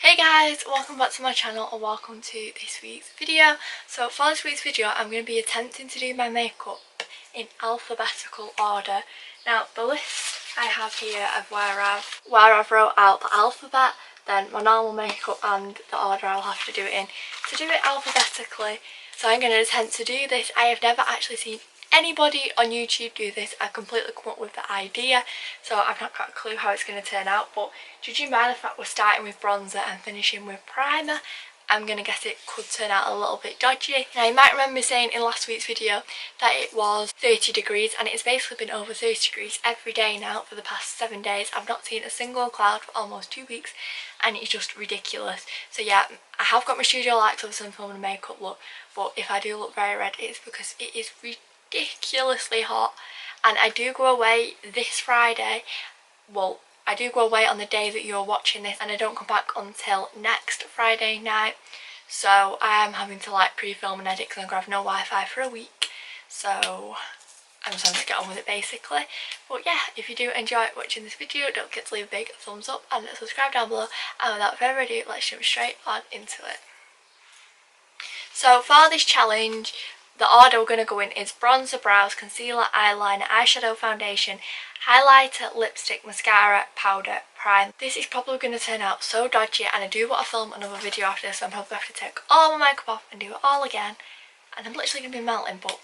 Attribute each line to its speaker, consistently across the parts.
Speaker 1: Hey guys, welcome back to my channel and welcome to this week's video. So for this week's video I'm going to be attempting to do my makeup in alphabetical order. Now the list I have here of where I've wrote out the alphabet, then my normal makeup and the order I'll have to do it in. To do it alphabetically, so I'm going to attempt to do this. I have never actually seen anybody on YouTube do this. I've completely come up with the idea, so I've not got a clue how it's going to turn out, but judging by the fact we're starting with bronzer and finishing with primer, I'm going to guess it could turn out a little bit dodgy. Now you might remember me saying in last week's video that it was 30 degrees, and it's basically been over 30 degrees every day now for the past 7 days. I've not seen a single cloud for almost 2 weeks and it's just ridiculous. So yeah, I have got my studio lights over some film and makeup look, but if I do look very red it's because it is ridiculously hot. And I do go away this Friday. Well, I do go away on the day that you're watching this, and I don't come back until next Friday night. So I am having to like pre-film and edit because I'm going to have no Wi-Fi for a week. So I'm just having to get on with it basically. But yeah, if you do enjoy watching this video, don't forget to leave a big thumbs up and subscribe down below. And without further ado, let's jump straight on into it. So for this challenge, the order we're going to go in is bronzer, brows, concealer, eyeliner, eyeshadow, foundation, highlighter, lipstick, mascara, powder, prime. This is probably going to turn out so dodgy, and I do want to film another video after this, so I'm probably going to have to take all my makeup off and do it all again. And I'm literally going to be melting, but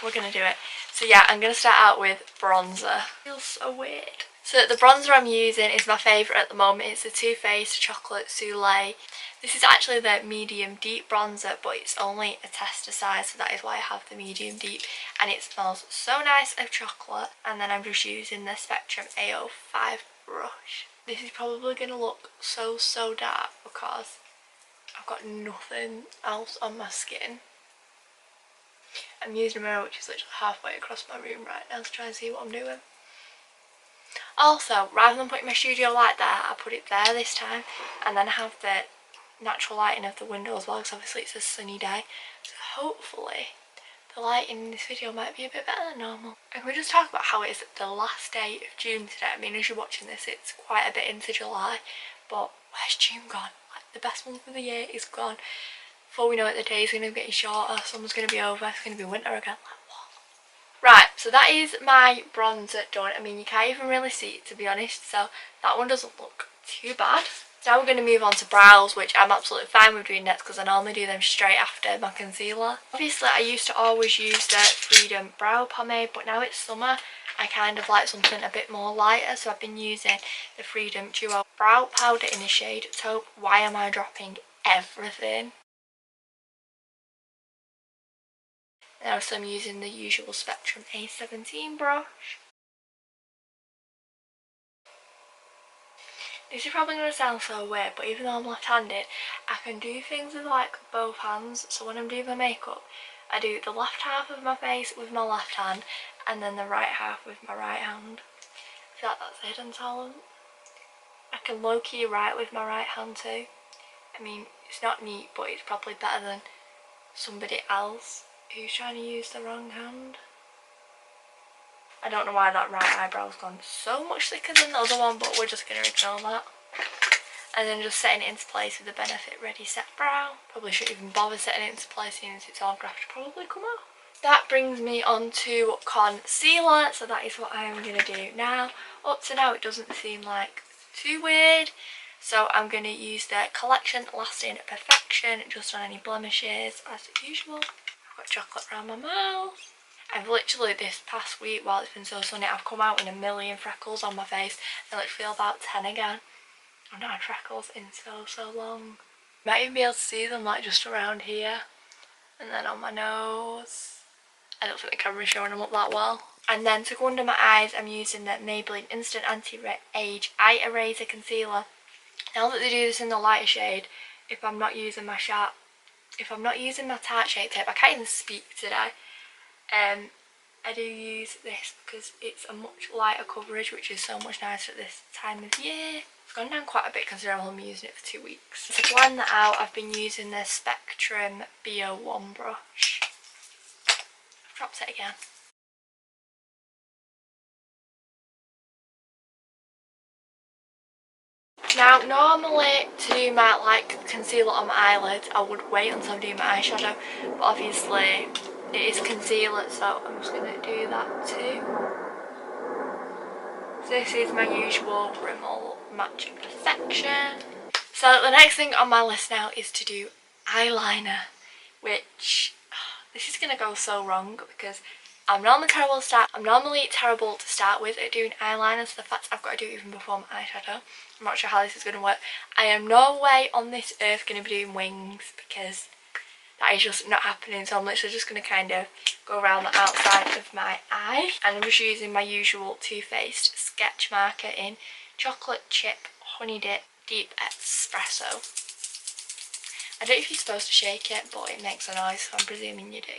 Speaker 1: we're going to do it. So yeah, I'm going to start out with bronzer. Feels so weird. So the bronzer I'm using is my favourite at the moment. It's the Too Faced Chocolate Soleil. This is actually the medium deep bronzer, but it's only a tester size, so that is why I have the medium deep, and it smells so nice of chocolate. And then I'm just using the Spectrum A05 brush. This is probably going to look so dark because I've got nothing else on my skin. I'm using a mirror which is literally halfway across my room right now to try and see what I'm doing. Also, rather than putting my studio light there, I put it there this time, and then I have the natural lighting of the window as well, because obviously it's a sunny day. So hopefully the lighting in this video might be a bit better than normal. And we just talk about how it is the last day of June today. I mean, as you're watching this, it's quite a bit into July, but where's June gone? Like, the best month of the year is gone. Before we know it, the days are going to be getting shorter, summer's going to be over, it's going to be winter again. Like, what? Right, so that is my bronzer done. I mean, you can't even really see it, to be honest, so that one doesn't look too bad. Now we're going to move on to brows, which I'm absolutely fine with doing next because I normally do them straight after my concealer. Obviously I used to always use the Freedom brow pomade, but now it's summer I kind of like something a bit more lighter, so I've been using the Freedom Duo brow powder in the shade Taupe. Why am I dropping everything? Now so I'm using the usual Spectrum A17 brush. This is probably going to sound so weird, but even though I'm left-handed, I can do things with like both hands. So when I'm doing my makeup, I do the left half of my face with my left hand, and then the right half with my right hand. I feel like that's a hidden talent. I can low-key write with my right hand too. I mean, it's not neat, but it's probably better than somebody else who's trying to use the wrong hand. I don't know why that right eyebrow's gone so much thicker than the other one, but we're just going to ignore that. And then just setting it into place with the Benefit Ready Set Brow. Probably shouldn't even bother setting it into place since it's all going to probably come off. That brings me on to concealer, so that is what I am going to do now. Up to now it doesn't seem like too weird, so I'm going to use the Collection Lasting Perfection just on any blemishes as usual. I've got chocolate around my mouth. I've literally this past week, while it's been so sunny, I've come out with a million freckles on my face and I feel about 10 again. I've not had freckles in so long. You might even be able to see them like just around here and then on my nose. I don't think the camera's showing them up that well. And then to go under my eyes, I'm using the Maybelline Instant Anti-Age Eye Eraser Concealer. Now that they do this in the lighter shade, if I'm not using my Tarte Shape Tape, I can't even speak today. I do use this because it's a much lighter coverage, which is so much nicer at this time of year. It's gone down quite a bit considering I'm using it for 2 weeks. To blend that out, I've been using the Spectrum BO1 brush. I've dropped it again. Now normally to do my like concealer on my eyelids I would wait until I'm doing my eyeshadow, but obviously it is concealer, so I'm just going to do that too. So this is my usual Rimmel Matching Perfection. So the next thing on my list now is to do eyeliner, which this is going to go so wrong because I'm normally terrible to start with at doing eyeliner, so the fact I've got to do it even before my eyeshadow, I'm not sure how this is going to work. I am no way on this earth going to be doing wings because that is just not happening, so I'm literally just going to kind of go around the outside of my eye, and I'm just using my usual Too Faced sketch marker in Chocolate Chip Honey Dip Deep Espresso. I don't know if you're supposed to shake it, but it makes a noise, so I'm presuming you do.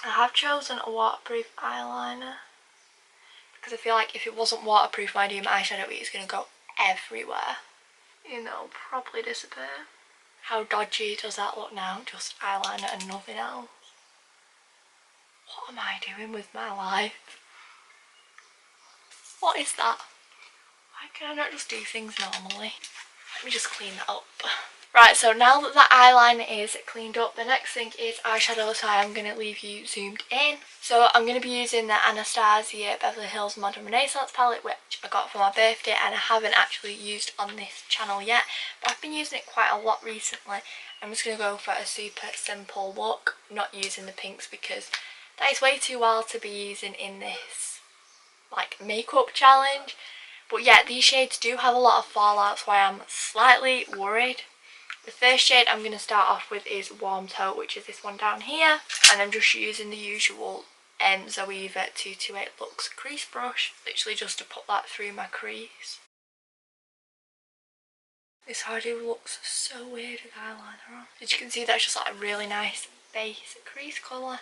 Speaker 1: I have chosen a waterproof eyeliner because I feel like if it wasn't waterproof when I do my eyeshadow, it's going to go everywhere. You know, probably disappear. How dodgy does that look now? Just eyeliner and nothing else. What am I doing with my life? What is that? Why can I not just do things normally? Let me just clean that up. Right, so now that the eyeliner is cleaned up, the next thing is eyeshadow, so I'm going to leave you zoomed in. So I'm going to be using the Anastasia Beverly Hills Modern Renaissance palette, which I got for my birthday and I haven't actually used on this channel yet, but I've been using it quite a lot recently. I'm just going to go for a super simple look, not using the pinks because that is way too wild to be using in this like makeup challenge. But yeah, these shades do have a lot of fallout, so I am slightly worried. The first shade I'm going to start off with is Warm Taupe, which is this one down here. And I'm just using the usual Zoeva 228 Luxe crease brush, literally just to put that through my crease. This hardly looks so weird with eyeliner on. As you can see, that's just like a really nice base crease colour.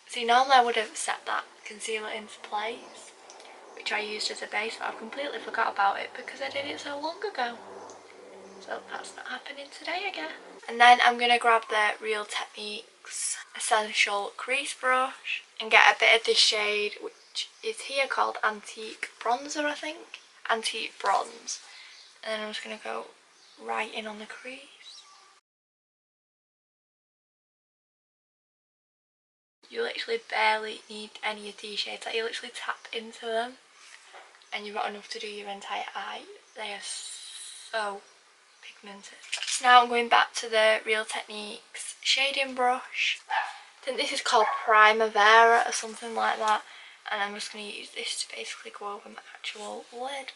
Speaker 1: See, normally I would have set that concealer into place, which I used as a base, but I've completely forgot about it because I did it so long ago. So that's not happening today again. And then I'm going to grab the Real Techniques Essential Crease Brush and get a bit of this shade, which is here called Antique Bronzer, I think. Antique Bronze. And then I'm just going to go right in on the crease. You literally barely need any of these shades. Like, you literally tap into them and you've got enough to do your entire eye. They are so pigmented. So now I'm going back to the Real Techniques shading brush. I think this is called Primavera or something like that. And I'm just going to use this to basically go over my actual lid.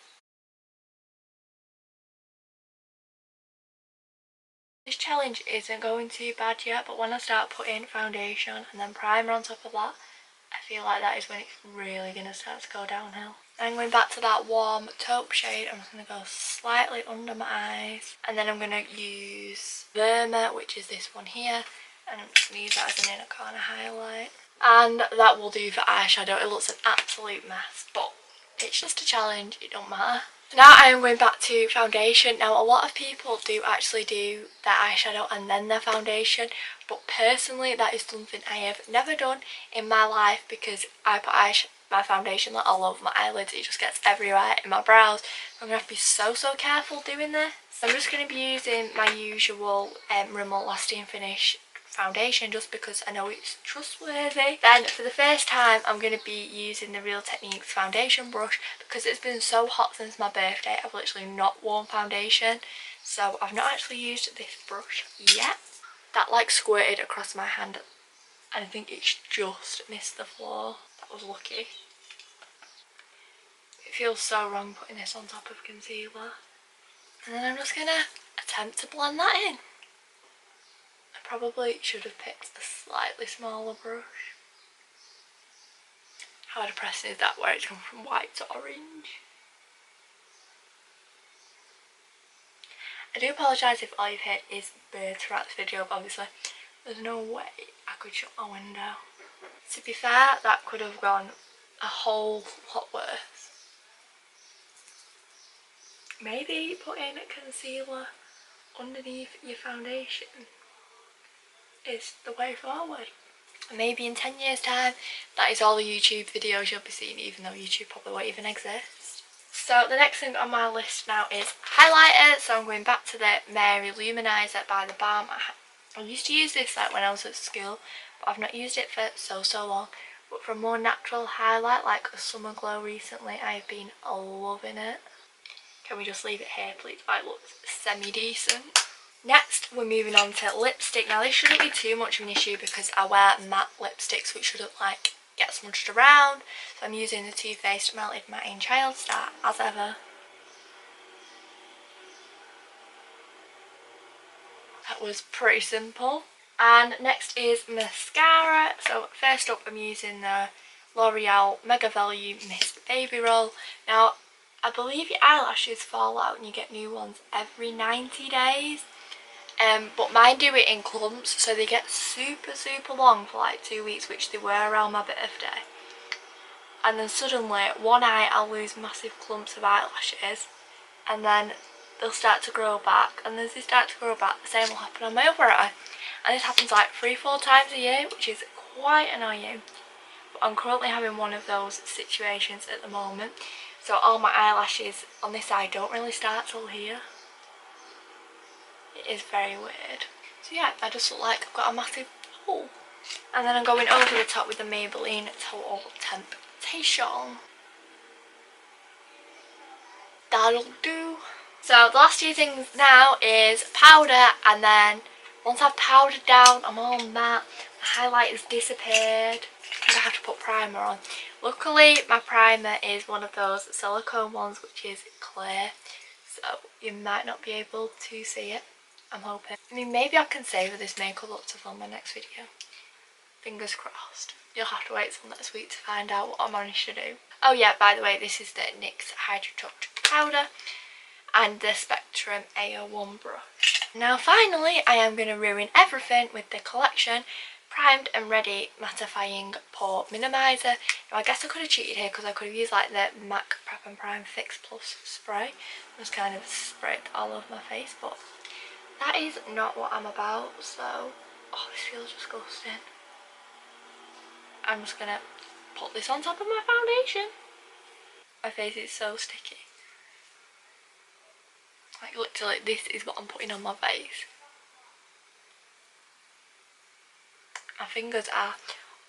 Speaker 1: This challenge isn't going too bad yet, but when I start putting foundation and then primer on top of that, I feel like that is when it's really going to start to go downhill. I'm going back to that Warm Taupe shade. I'm just going to go slightly under my eyes. And then I'm going to use Verma, which is this one here. And I'm just going to use that as an inner corner highlight. And that will do for eyeshadow. It looks an absolute mess, but it's just a challenge. It don't matter. Now I am going back to foundation. Now a lot of people do actually do their eyeshadow and then their foundation, but personally that is something I have never done in my life because I put my foundation like all over my eyelids. It just gets everywhere in my brows. I'm going to have to be so careful doing this. I'm just going to be using my usual Rimmel Lasting Finish foundation just because I know it's trustworthy. Then for the first time I'm going to be using the Real Techniques foundation brush because it's been so hot since my birthday. I've literally not worn foundation, so I've not actually used this brush yet. That like squirted across my hand and I think it's just missed the floor. That was lucky. It feels so wrong putting this on top of concealer. And then I'm just going to attempt to blend that in. I probably should have picked a slightly smaller brush. How depressing is that where it's gone from white to orange? I do apologise if all you've heard is birds throughout this video, but obviously there's no way I could shut my window. To be fair, that could have gone a whole lot worse. Maybe putting concealer underneath your foundation is the way forward. Maybe in 10 years time that is all the YouTube videos you'll be seeing, even though YouTube probably won't even exist. So the next thing on my list now is highlighter. So I'm going back to the Mary Luminizer by the Balm. I used to use this like when I was at school, but I've not used it for so long. But for a more natural highlight like a summer glow recently, I've been loving it. Can we just leave it here please? It looks semi-decent. Next we're moving on to lipstick. Now this shouldn't be too much of an issue because I wear matte lipsticks which shouldn't like get smudged around. So I'm using the Too Faced Melted Matte in Child Star as ever. That was pretty simple. And next is mascara. So first up I'm using the L'Oreal Mega Value Mist Baby Roll. Now I believe your eyelashes fall out and you get new ones every 90 days. But mine do it in clumps, so they get super long for like 2 weeks, which they were around my birthday. And then suddenly, one eye I'll lose massive clumps of eyelashes, and then they'll start to grow back, and as they start to grow back, the same will happen on my other eye. And this happens like 3-4 times a year, which is quite annoying. But I'm currently having one of those situations at the moment, so all my eyelashes on this eye don't really start till here. It is very weird. So yeah, I just look like I've got a massive hole. And then I'm going over the top with the Maybelline Total Temptation. That'll do. So the last two things now is powder, and then once I've powdered down, I'm all matte. My highlight has disappeared. I have to put primer on. Luckily my primer is one of those silicone ones which is clear, so you might not be able to see it. I'm hoping. I mean, maybe I can savour this makeup look to film my next video. Fingers crossed. You'll have to wait till next week to find out what I managed to do. Oh yeah, by the way, this is the NYX Hydro Touch powder and the Spectrum AO1 brush. Now finally, I am going to ruin everything with the Collection Primed and Ready Mattifying Pore Minimizer. Now I guess I could have cheated here because I could have used like the MAC Prep and Prime Fix Plus spray. Just kind of sprayed all over my face, but that is not what I'm about, so... Oh, this feels disgusting. I'm just gonna put this on top of my foundation. My face is so sticky. Like literally, this is what I'm putting on my face. My fingers are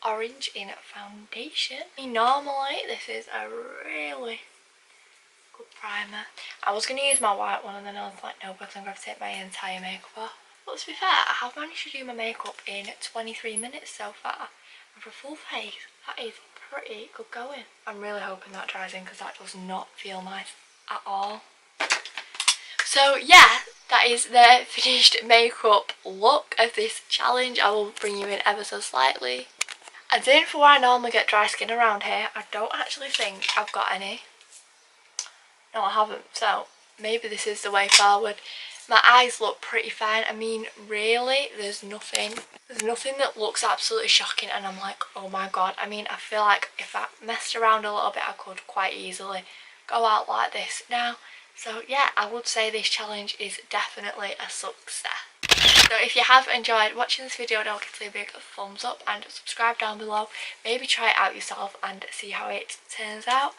Speaker 1: orange in foundation. Normally, this is a really good primer. I was going to use my white one and then I was like, no, because I'm going to take my entire makeup off. But to be fair, I have managed to do my makeup in 23 minutes so far. And for a full face, that is pretty good going. I'm really hoping that dries in because that does not feel nice at all. So yeah, that is the finished makeup look of this challenge. I will bring you in ever so slightly. And then for where I normally get dry skin around here, I don't actually think I've got any. No, I haven't, so maybe this is the way forward. My eyes look pretty fine. I mean, really, there's nothing that looks absolutely shocking and I'm like, oh my god. I mean, I feel like if I messed around a little bit, I could quite easily go out like this now. So yeah, I would say this challenge is definitely a success. So if you have enjoyed watching this video, don't forget to leave a big thumbs up and subscribe down below. Maybe try it out yourself and see how it turns out.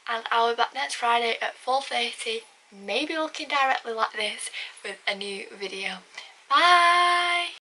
Speaker 1: And I'll be back next Friday at 4:30, maybe looking directly like this with a new video. Bye!